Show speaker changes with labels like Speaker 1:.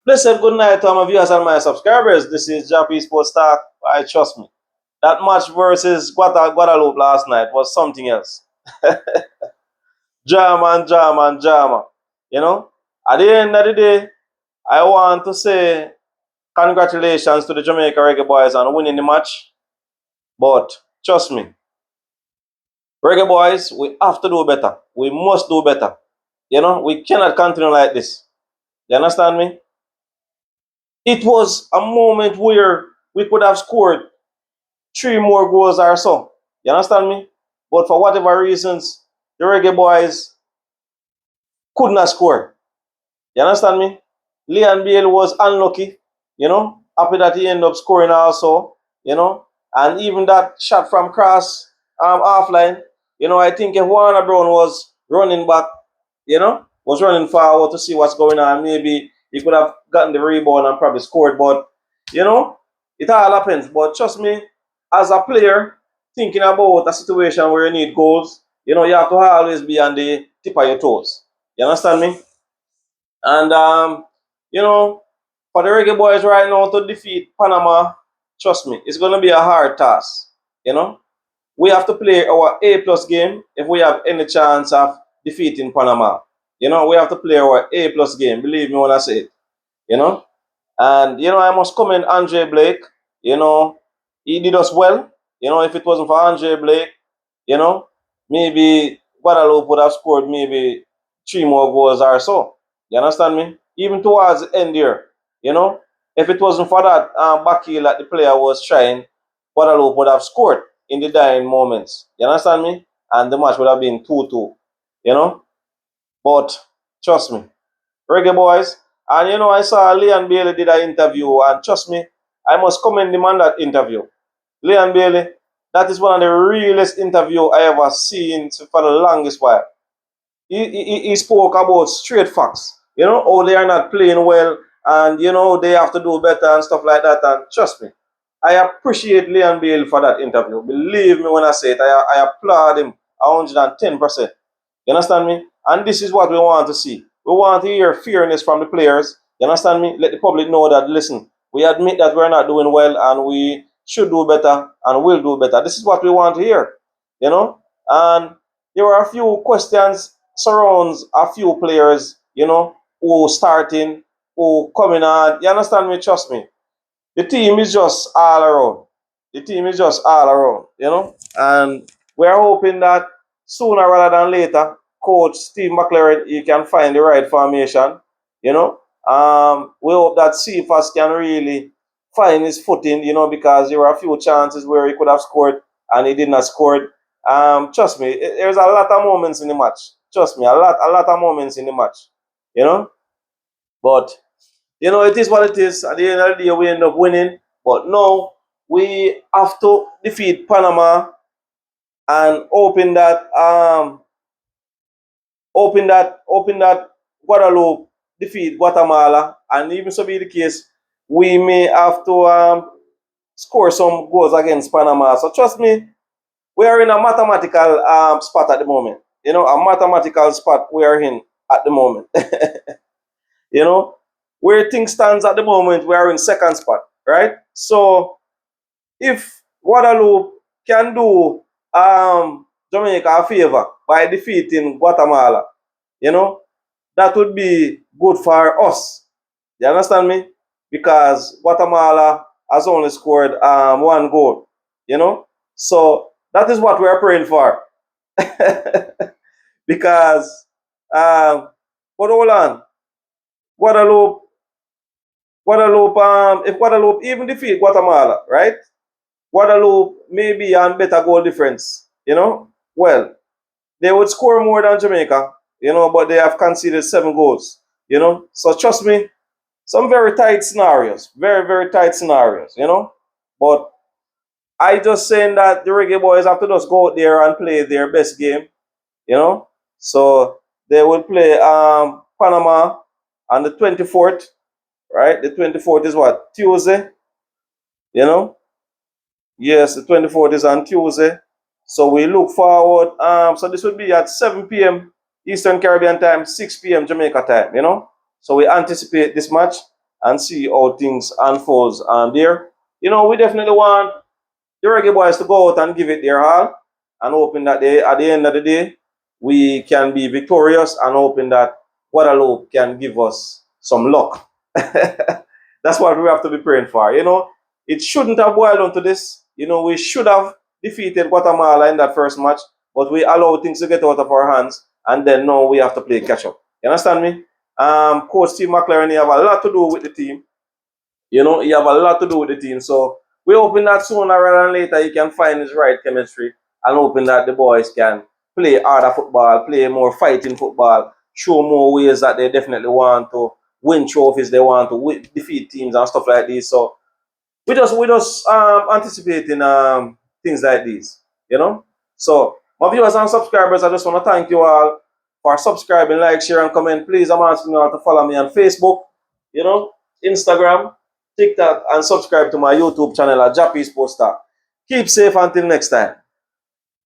Speaker 1: Blessed good night to all my viewers and my subscribers. This is Jah-P Sports Talk. I trust me. That match versus Guadalupe last night was something else. Drama. You know, at the end of the day, I want to say congratulations to the Jamaica Reggae Boyz on winning the match. But trust me, Reggae Boyz, we have to do better. We must do better. You know, we cannot continue like this. You understand me? It was a moment where we could have scored 3 more goals or so. You understand me? But for whatever reasons, the Reggae Boyz could not score. You understand me? Leon Bale was unlucky, you know. Happy that he ended up scoring also, you know. And even that shot from cross offline, you know, I think if Warner Brown was running back, you know, was running forward to see what's going on, maybe he could have gotten the rebound and probably scored. But, you know, it all happens. But trust me, as a player, thinking about a situation where you need goals, you know, you have to always be on the tip of your toes. You understand me? And you know, for the Reggae Boyz right now to defeat Panama, trust me, it's gonna be a hard task. You know, we have to play our A+ game if we have any chance of defeating Panama. You know, we have to play our A+ game. Believe me when I say it. You know, and you know, I must commend Andre Blake. You know, he did us well. You know, if it wasn't for Andre Blake, you know, maybe Guadalupe would have scored maybe 3 more goals or so. You understand me? Even towards the end here, you know, if it wasn't for that back heel that the player was trying, Guadalupe would have scored in the dying moments. You understand me? And the match would have been 2-2. You know, but trust me, Reggae Boyz. And you know, I saw Leon Bailey did an interview, and trust me, I must commend him on that interview. Leon Bailey, that is one of the realest interview I ever seen for the longest while. He spoke about straight facts. You know, oh, they are not playing well, and you know, they have to do better and stuff like that. And trust me, I appreciate Leon Bailey for that interview. Believe me when I say it, I applaud him 110%. You understand me? And this is what we want to see. We want to hear fairness from the players. You understand me? Let the public know that, listen, we admit that we're not doing well and we should do better and will do better. This is what we want to hear, you know? And there are a few questions surrounds a few players, you know, who starting, who coming on. You understand me? Trust me. The team is just all around. The team is just all around, you know? And we're hoping that sooner rather than later, Coach Steve McLaren, he can find the right formation, you know? We hope that Cephas can really find his footing, you know, because there were a few chances where he could have scored and he did not score. Trust me, there's a lot of moments in the match. Trust me, a lot of moments in the match, you know? But you know, it is what it is. At the end of the day, we end up winning. But no, we have to defeat Panama and open that Guadalupe defeat Guatemala. And even so be the case, we may have to score some goals against Panama. So trust me, we are in a mathematical spot at the moment. You know, a mathematical spot we are in at the moment. You know, where things stands at the moment, we are in second spot, right? So if Guadalupe can do Jamaica a favor by defeating Guatemala, you know, that would be good for us. You understand me? Because Guatemala has only scored 1 goal, you know. So that is what we are praying for. Because, but hold on, Guadalupe if Guadalupe even defeat Guatemala, right? Guadalupe may be on better goal difference, you know? Well, they would score more than Jamaica, you know, but they have conceded 7 goals, you know? So trust me, some very tight scenarios, very tight scenarios, you know? But I just saying that the Reggae Boyz have to just go out there and play their best game, you know? So they will play Panama on the 24th, right? The 24th is what? Tuesday, you know? Yes, the 24th is on Tuesday. So we look forward. So this will be at 7 p.m. Eastern Caribbean time, 6 p.m. Jamaica time, you know? So we anticipate this match. and see how things unfolds there. You know, we definitely want the Reggae Boyz to go out and give it their all, and hoping that they, at the end of the day, we can be victorious, and hoping that Guadeloupe can give us some luck. That's what we have to be praying for. You know, it shouldn't have boiled down to this. You know, we should have defeated Guatemala in that first match, but we allowed things to get out of our hands, and then now we have to play catch up. You understand me? Coach Steve McLaren, he have a lot to do with the team. You know, he have a lot to do with the team. So we're hoping that sooner rather than later he can find his right chemistry, and hoping that the boys can play harder football, play more fighting football, show more ways that they definitely want to win trophies, they want to defeat teams and stuff like this. So we just anticipating things like these, you know. So my viewers and subscribers, I just want to thank you all for subscribing, like, share, and comment. Please, I'm asking you all to follow me on Facebook, you know, Instagram, TikTok, and subscribe to my YouTube channel at Jah-P Sports Star. Keep safe until next time.